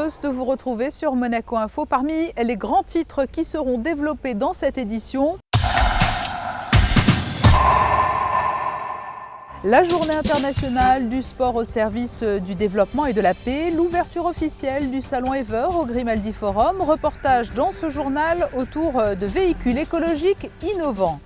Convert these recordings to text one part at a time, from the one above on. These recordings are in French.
heureuse de vous retrouver sur Monaco Info. Parmi les grands titres qui seront développés dans cette édition, la journée internationale du sport au service du développement et de la paix, l'ouverture officielle du salon Ever au Grimaldi Forum, reportage dans ce journal autour de véhicules écologiques innovants.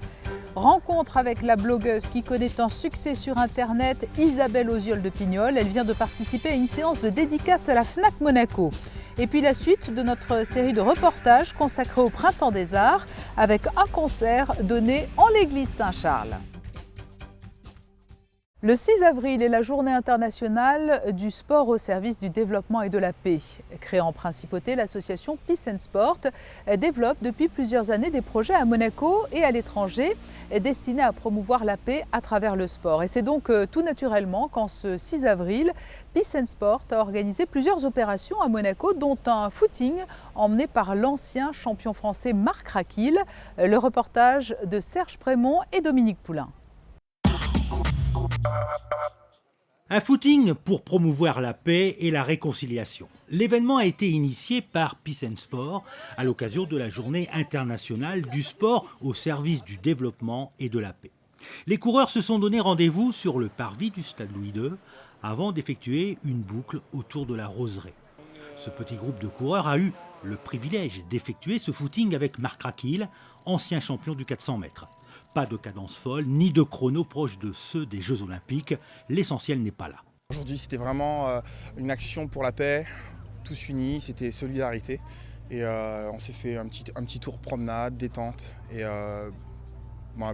Rencontre avec la blogueuse qui connaît un succès sur Internet, Isabelle Oziol de Pignol. Elle vient de participer à une séance de dédicace à la Fnac Monaco. Et puis la suite de notre série de reportages consacrée au Printemps des Arts avec un concert donné en l'église Saint-Charles. Le 6 avril est la journée internationale du sport au service du développement et de la paix. Créée en principauté, l'association Peace and Sport développe depuis plusieurs années des projets à Monaco et à l'étranger destinés à promouvoir la paix à travers le sport. Et c'est donc tout naturellement qu'en ce 6 avril, Peace and Sport a organisé plusieurs opérations à Monaco, dont un footing emmené par l'ancien champion français Marc Raquil. Le reportage de Serge Prémont et Dominique Poulain. Un footing pour promouvoir la paix et la réconciliation. L'événement a été initié par Peace and Sport à l'occasion de la journée internationale du sport au service du développement et de la paix. Les coureurs se sont donné rendez-vous sur le parvis du Stade Louis II avant d'effectuer une boucle autour de la roseraie. Ce petit groupe de coureurs a eu le privilège d'effectuer ce footing avec Marc Raquil, ancien champion du 400 mètres. Pas de cadence folle, ni de chrono proche de ceux des Jeux Olympiques. L'essentiel n'est pas là. Aujourd'hui, c'était vraiment une action pour la paix, tous unis, c'était solidarité. Et on s'est fait un petit tour promenade, détente et un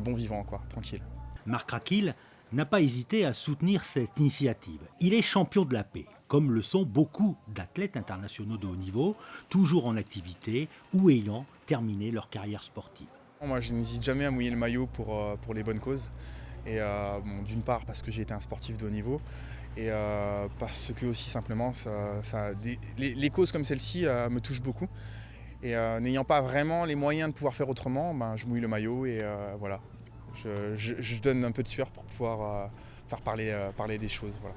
bon vivant, quoi, tranquille. Marc Raquil n'a pas hésité à soutenir cette initiative. Il est champion de la paix, comme le sont beaucoup d'athlètes internationaux de haut niveau, toujours en activité ou ayant terminé leur carrière sportive. Moi, je n'hésite jamais à mouiller le maillot pour les bonnes causes. Et d'une part parce que j'ai été un sportif de haut niveau et parce que aussi simplement les causes comme celle-ci me touchent beaucoup. Et n'ayant pas vraiment les moyens de pouvoir faire autrement, je mouille le maillot et voilà. Je donne un peu de sueur pour pouvoir faire parler des choses. Voilà.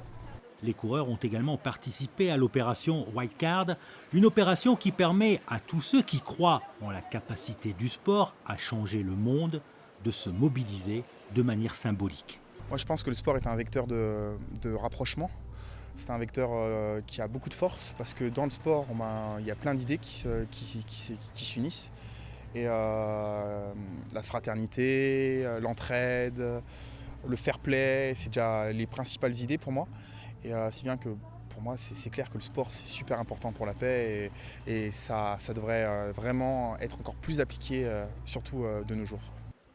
Les coureurs ont également participé à l'opération White Card, une opération qui permet à tous ceux qui croient en la capacité du sport à changer le monde de se mobiliser de manière symbolique. Moi, je pense que le sport est un vecteur de rapprochement. C'est un vecteur qui a beaucoup de force parce que dans le sport, il y a plein d'idées qui s'unissent. Et la fraternité, l'entraide, le fair play, c'est déjà les principales idées pour moi. Et si bien que pour moi, c'est clair que le sport, c'est super important pour la paix et ça devrait vraiment être encore plus appliqué, surtout de nos jours.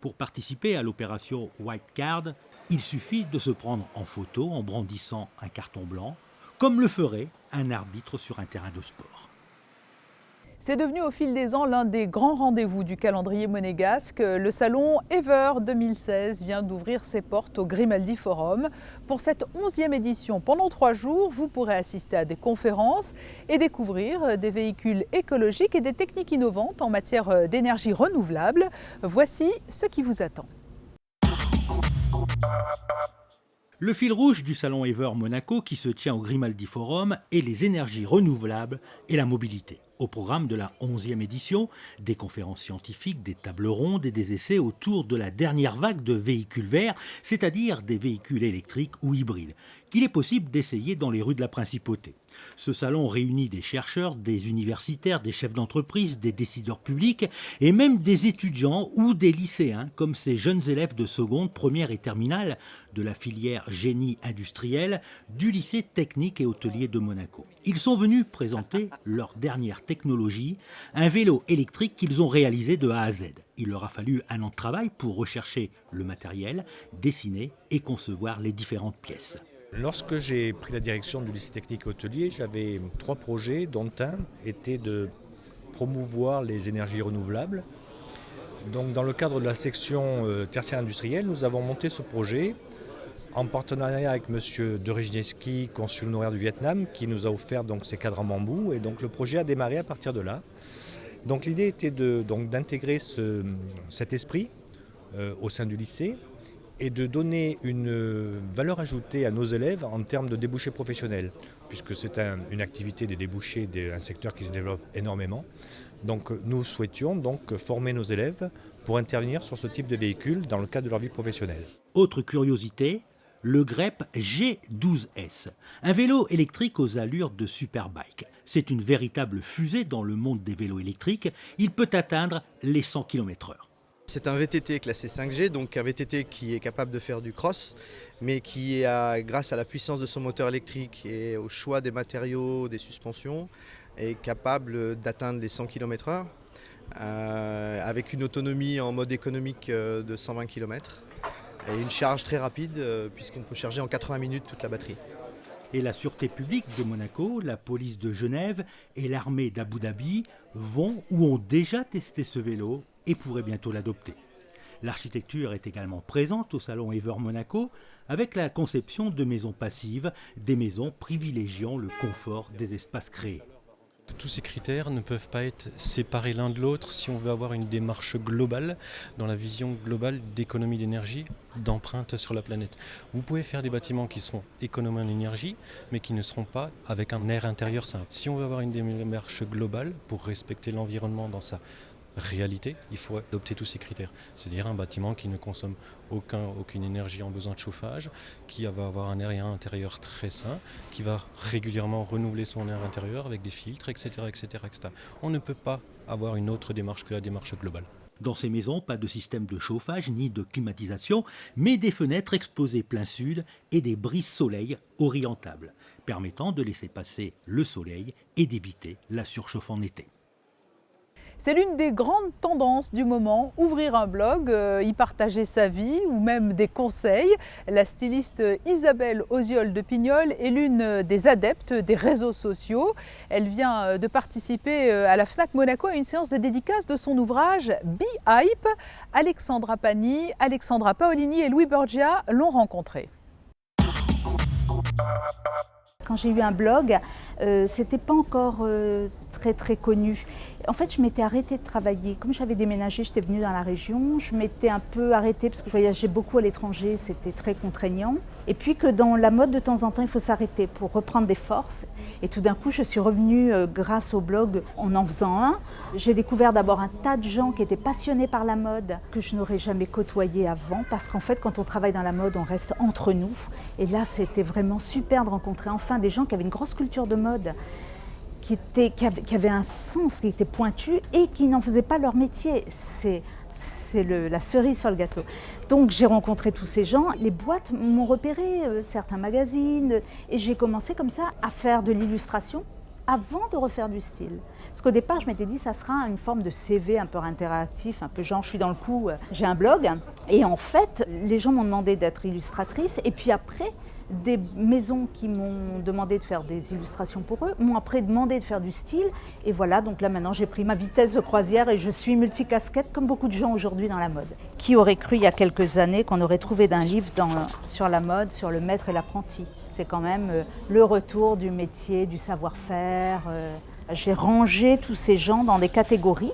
Pour participer à l'opération White Card, il suffit de se prendre en photo en brandissant un carton blanc, comme le ferait un arbitre sur un terrain de sport. C'est devenu au fil des ans l'un des grands rendez-vous du calendrier monégasque. Le salon Ever 2016 vient d'ouvrir ses portes au Grimaldi Forum. Pour cette 11e édition, pendant 3 jours, vous pourrez assister à des conférences et découvrir des véhicules écologiques et des techniques innovantes en matière d'énergie renouvelable. Voici ce qui vous attend. Le fil rouge du salon Ever Monaco qui se tient au Grimaldi Forum est les énergies renouvelables et la mobilité. Au programme de la 11e édition, des conférences scientifiques, des tables rondes et des essais autour de la dernière vague de véhicules verts, c'est-à-dire des véhicules électriques ou hybrides, qu'il est possible d'essayer dans les rues de la Principauté. Ce salon réunit des chercheurs, des universitaires, des chefs d'entreprise, des décideurs publics et même des étudiants ou des lycéens comme ces jeunes élèves de seconde, première et terminale de la filière génie industriel du lycée technique et hôtelier de Monaco. Ils sont venus présenter leur dernière technologie, un vélo électrique qu'ils ont réalisé de A à Z. Il leur a fallu un an de travail pour rechercher le matériel, dessiner et concevoir les différentes pièces. Lorsque j'ai pris la direction du lycée technique hôtelier, j'avais 3 projets, dont un était de promouvoir les énergies renouvelables. Donc, dans le cadre de la section tertiaire industrielle, nous avons monté ce projet en partenariat avec M. De Rijneski, consul honoraire du Vietnam, qui nous a offert donc, ces cadres en bambou. Et donc le projet a démarré à partir de là. Donc l'idée était d'intégrer cet esprit au sein du lycée et de donner une valeur ajoutée à nos élèves en termes de débouchés professionnels. puisque c'est une activité des débouchés, un secteur qui se développe énormément. Donc nous souhaitions donc former nos élèves pour intervenir sur ce type de véhicule dans le cadre de leur vie professionnelle. Autre curiosité, le GREP G12S, un vélo électrique aux allures de superbike. C'est une véritable fusée dans le monde des vélos électriques. Il peut atteindre les 100 km/h. C'est un VTT classé 5G, donc un VTT qui est capable de faire du cross, mais qui, grâce à la puissance de son moteur électrique et au choix des matériaux, des suspensions, est capable d'atteindre les 100 km/h avec une autonomie en mode économique de 120 km et une charge très rapide puisqu'on peut charger en 80 minutes toute la batterie. Et la Sûreté publique de Monaco, la police de Genève et l'armée d'Abu Dhabi vont ou ont déjà testé ce vélo et pourraient bientôt l'adopter. L'architecture est également présente au salon Ever Monaco avec la conception de maisons passives, des maisons privilégiant le confort des espaces créés. Tous ces critères ne peuvent pas être séparés l'un de l'autre si on veut avoir une démarche globale, dans la vision globale d'économie d'énergie, d'empreinte sur la planète. Vous pouvez faire des bâtiments qui seront économes en énergie, mais qui ne seront pas avec un air intérieur simple. Si on veut avoir une démarche globale pour respecter l'environnement dans sa réalité, il faut adopter tous ces critères. C'est-à-dire un bâtiment qui ne consomme aucune énergie en besoin de chauffage, qui va avoir un air intérieur très sain, qui va régulièrement renouveler son air intérieur avec des filtres, etc., etc., etc. On ne peut pas avoir une autre démarche que la démarche globale. Dans ces maisons, pas de système de chauffage ni de climatisation, mais des fenêtres exposées plein sud et des brises soleil orientables, permettant de laisser passer le soleil et d'éviter la surchauffe en été. C'est l'une des grandes tendances du moment, ouvrir un blog, y partager sa vie ou même des conseils. La styliste Isabelle Oziol de Pignol est l'une des adeptes des réseaux sociaux. Elle vient de participer à la Fnac Monaco à une séance de dédicace de son ouvrage Be Hype. Alexandra Pani, Alexandra Paolini et Louis Borgia l'ont rencontré. Quand j'ai eu un blog, c'était pas encore très connu. En fait, je m'étais arrêtée de travailler. Comme j'avais déménagé, j'étais venue dans la région, je m'étais un peu arrêtée parce que je voyageais beaucoup à l'étranger, c'était très contraignant. Et puis que dans la mode, de temps en temps, il faut s'arrêter pour reprendre des forces. Et tout d'un coup, je suis revenue grâce au blog en faisant un. J'ai découvert d'abord un tas de gens qui étaient passionnés par la mode, que je n'aurais jamais côtoyé avant, parce qu'en fait, quand on travaille dans la mode, on reste entre nous. Et là, c'était vraiment super de rencontrer enfin des gens qui avaient une grosse culture de mode, qui avait un sens, qui était pointu et qui n'en faisaient pas leur métier. C'est la cerise sur le gâteau. Donc j'ai rencontré tous ces gens, les boîtes m'ont repéré, certains magazines, et j'ai commencé comme ça à faire de l'illustration avant de refaire du style. Parce qu'au départ, je m'étais dit, ça sera une forme de CV un peu interactif, un peu genre, je suis dans le coup, j'ai un blog. Et en fait, les gens m'ont demandé d'être illustratrice, et puis après, des maisons qui m'ont demandé de faire des illustrations pour eux, m'ont après demandé de faire du style. Et voilà, donc là maintenant j'ai pris ma vitesse de croisière et je suis multicasquette comme beaucoup de gens aujourd'hui dans la mode. Qui aurait cru il y a quelques années qu'on aurait trouvé d'un livre sur la mode, sur le maître et l'apprenti. C'est quand même le retour du métier, du savoir-faire. J'ai rangé tous ces gens dans des catégories.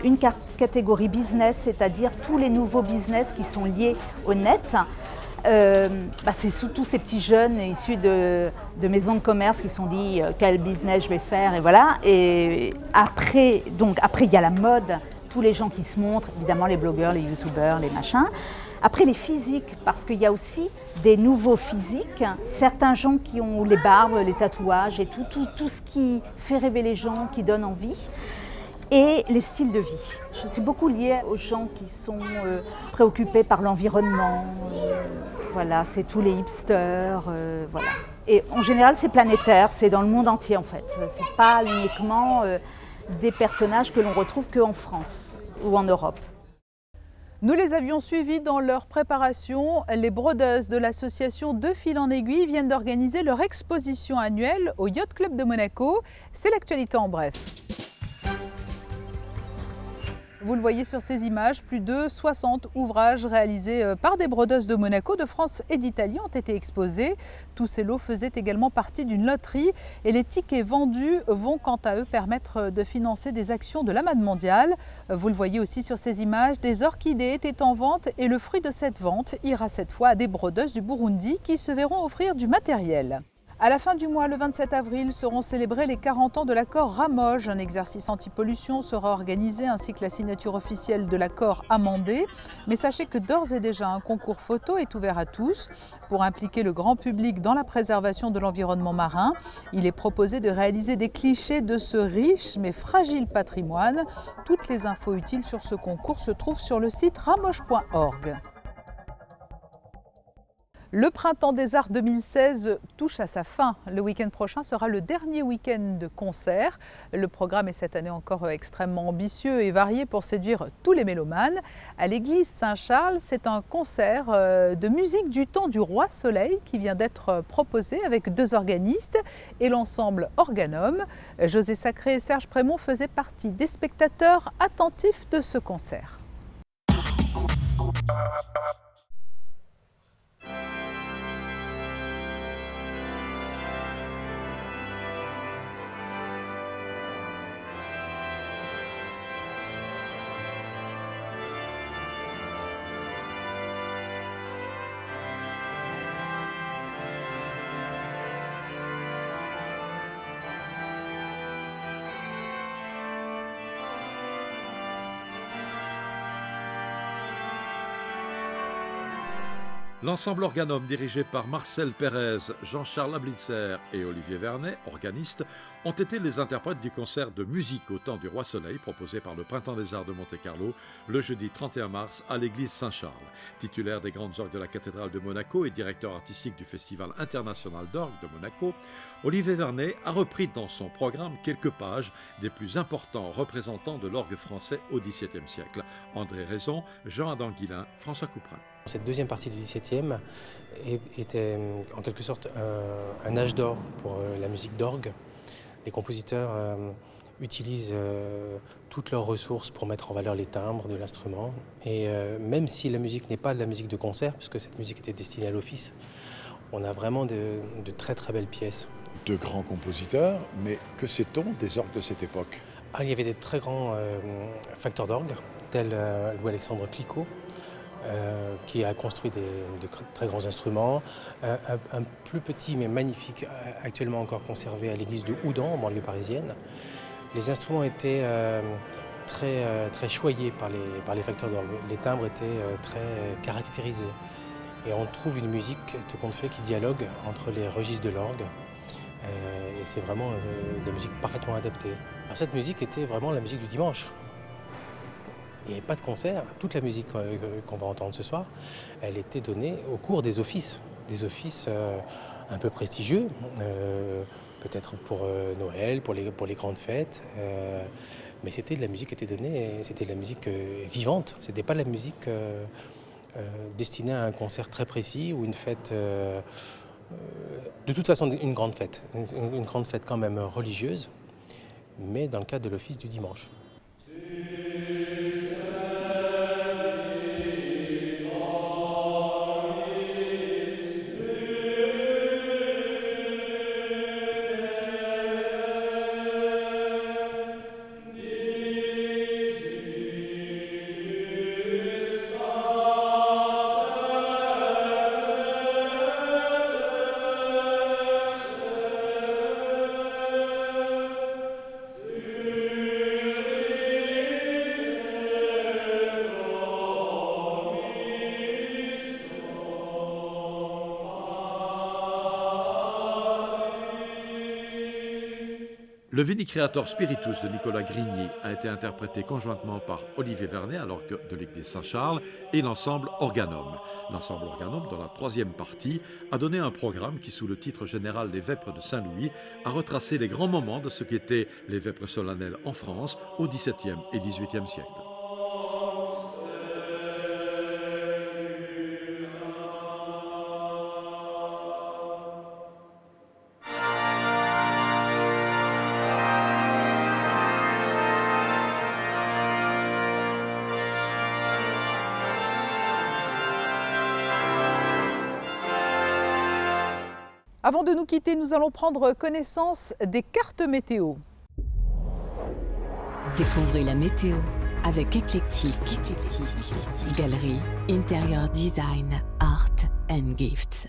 Une catégorie business, c'est-à-dire tous les nouveaux business qui sont liés au net. C'est tous ces petits jeunes issus de maisons de commerce qui se sont dit quel business je vais faire et voilà. Et après il y a la mode, tous les gens qui se montrent, évidemment les blogueurs, les youtubeurs, les machins. Après les physiques, parce qu'il y a aussi des nouveaux physiques, certains gens qui ont les barbes, les tatouages et tout ce qui fait rêver les gens, qui donne envie. Et les styles de vie. Je suis beaucoup liée aux gens qui sont préoccupés par l'environnement. Voilà, c'est tous les hipsters. Voilà. Et en général, c'est planétaire, c'est dans le monde entier en fait. C'est pas uniquement des personnages que l'on retrouve qu'en France ou en Europe. Nous les avions suivis dans leur préparation. Les brodeuses de l'association De Fil en Aiguille viennent d'organiser leur exposition annuelle au Yacht Club de Monaco. C'est l'actualité en bref. Vous le voyez sur ces images, plus de 60 ouvrages réalisés par des brodeuses de Monaco, de France et d'Italie ont été exposés. Tous ces lots faisaient également partie d'une loterie et les tickets vendus vont quant à eux permettre de financer des actions de la manne mondiale. Vous le voyez aussi sur ces images, des orchidées étaient en vente et le fruit de cette vente ira cette fois à des brodeuses du Burundi qui se verront offrir du matériel. À la fin du mois, le 27 avril, seront célébrés les 40 ans de l'accord Ramoge. Un exercice anti-pollution sera organisé ainsi que la signature officielle de l'accord amendé. Mais sachez que d'ores et déjà, un concours photo est ouvert à tous. Pour impliquer le grand public dans la préservation de l'environnement marin, il est proposé de réaliser des clichés de ce riche mais fragile patrimoine. Toutes les infos utiles sur ce concours se trouvent sur le site ramoge.org. Le Printemps des Arts 2016 touche à sa fin. Le week-end prochain sera le dernier week-end de concert. Le programme est cette année encore extrêmement ambitieux et varié pour séduire tous les mélomanes. À l'église Saint-Charles, c'est un concert de musique du temps du Roi Soleil qui vient d'être proposé avec 2 organistes et l'ensemble Organum. José Sacré et Serge Prémont faisaient partie des spectateurs attentifs de ce concert. L'ensemble Organum, dirigé par Marcel Pérez, Jean-Charles Ablitzer et Olivier Vernet, organistes, ont été les interprètes du concert de musique au temps du Roi Soleil proposé par le Printemps des Arts de Monte-Carlo le jeudi 31 mars à l'église Saint-Charles. Titulaire des grandes orgues de la cathédrale de Monaco et directeur artistique du Festival international d'orgue de Monaco, Olivier Vernet a repris dans son programme quelques pages des plus importants représentants de l'orgue français au XVIIe siècle. André Raison, Jean-Adam Guillain, François Couperin. Cette deuxième partie du XVIIe était en quelque sorte un âge d'or pour la musique d'orgue. Les compositeurs utilisent toutes leurs ressources pour mettre en valeur les timbres de l'instrument. Et même si la musique n'est pas de la musique de concert, puisque cette musique était destinée à l'office, on a vraiment de très très belles pièces. De grands compositeurs, mais que sait-on des orgues de cette époque ? Il y avait des très grands facteurs d'orgue, tels Louis-Alexandre Clicquot, qui a construit de très grands instruments. Un plus petit mais magnifique, actuellement encore conservé à l'église de Houdan, en banlieue parisienne. Les instruments étaient très choyés par les facteurs d'orgue. Les timbres étaient très caractérisés. Et on trouve une musique, tout compte fait, qui dialogue entre les registres de l'orgue. Et c'est vraiment de la musique parfaitement adaptée. Alors, cette musique était vraiment la musique du dimanche. Il n'y avait pas de concert. Toute la musique qu'on va entendre ce soir, elle était donnée au cours des offices un peu prestigieux, peut-être pour Noël, pour les grandes fêtes. Mais c'était de la musique qui était donnée, c'était de la musique vivante. C'était pas de la musique destinée à un concert très précis ou une fête. De toute façon, une grande fête quand même religieuse, mais dans le cadre de l'office du dimanche. Le Veni Creator Spiritus de Nicolas Grigny a été interprété conjointement par Olivier Vernet à l'orgue de l'église Saint-Charles et l'ensemble Organum. L'ensemble Organum, dans la troisième partie, a donné un programme qui, sous le titre général Les Vêpres de Saint-Louis, a retracé les grands moments de ce qu'étaient les vêpres solennelles en France au XVIIe et XVIIIe siècle. Avant de nous quitter, nous allons prendre connaissance des cartes météo. Découvrez la météo avec Eclectic. Galerie, Interior Design, Art and Gifts.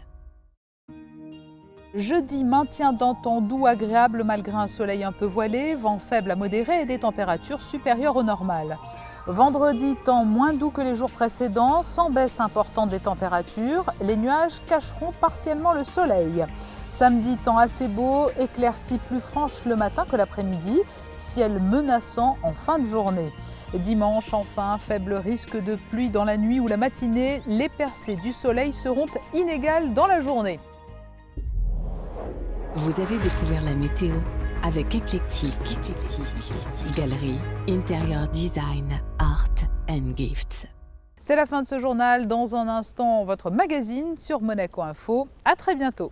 Jeudi, maintien d'un temps doux agréable malgré un soleil un peu voilé, vent faible à modéré et des températures supérieures au normal. Vendredi, temps moins doux que les jours précédents, sans baisse importante des températures. Les nuages cacheront partiellement le soleil. Samedi, temps assez beau, éclaircies plus franches le matin que l'après-midi, ciel menaçant en fin de journée. Dimanche, enfin, faible risque de pluie dans la nuit ou la matinée. Les percées du soleil seront inégales dans la journée. Vous avez découvert la météo avec Eclectic. Galerie, Interior Design, Art and Gifts. C'est la fin de ce journal. Dans un instant, votre magazine sur Monaco Info. À très bientôt.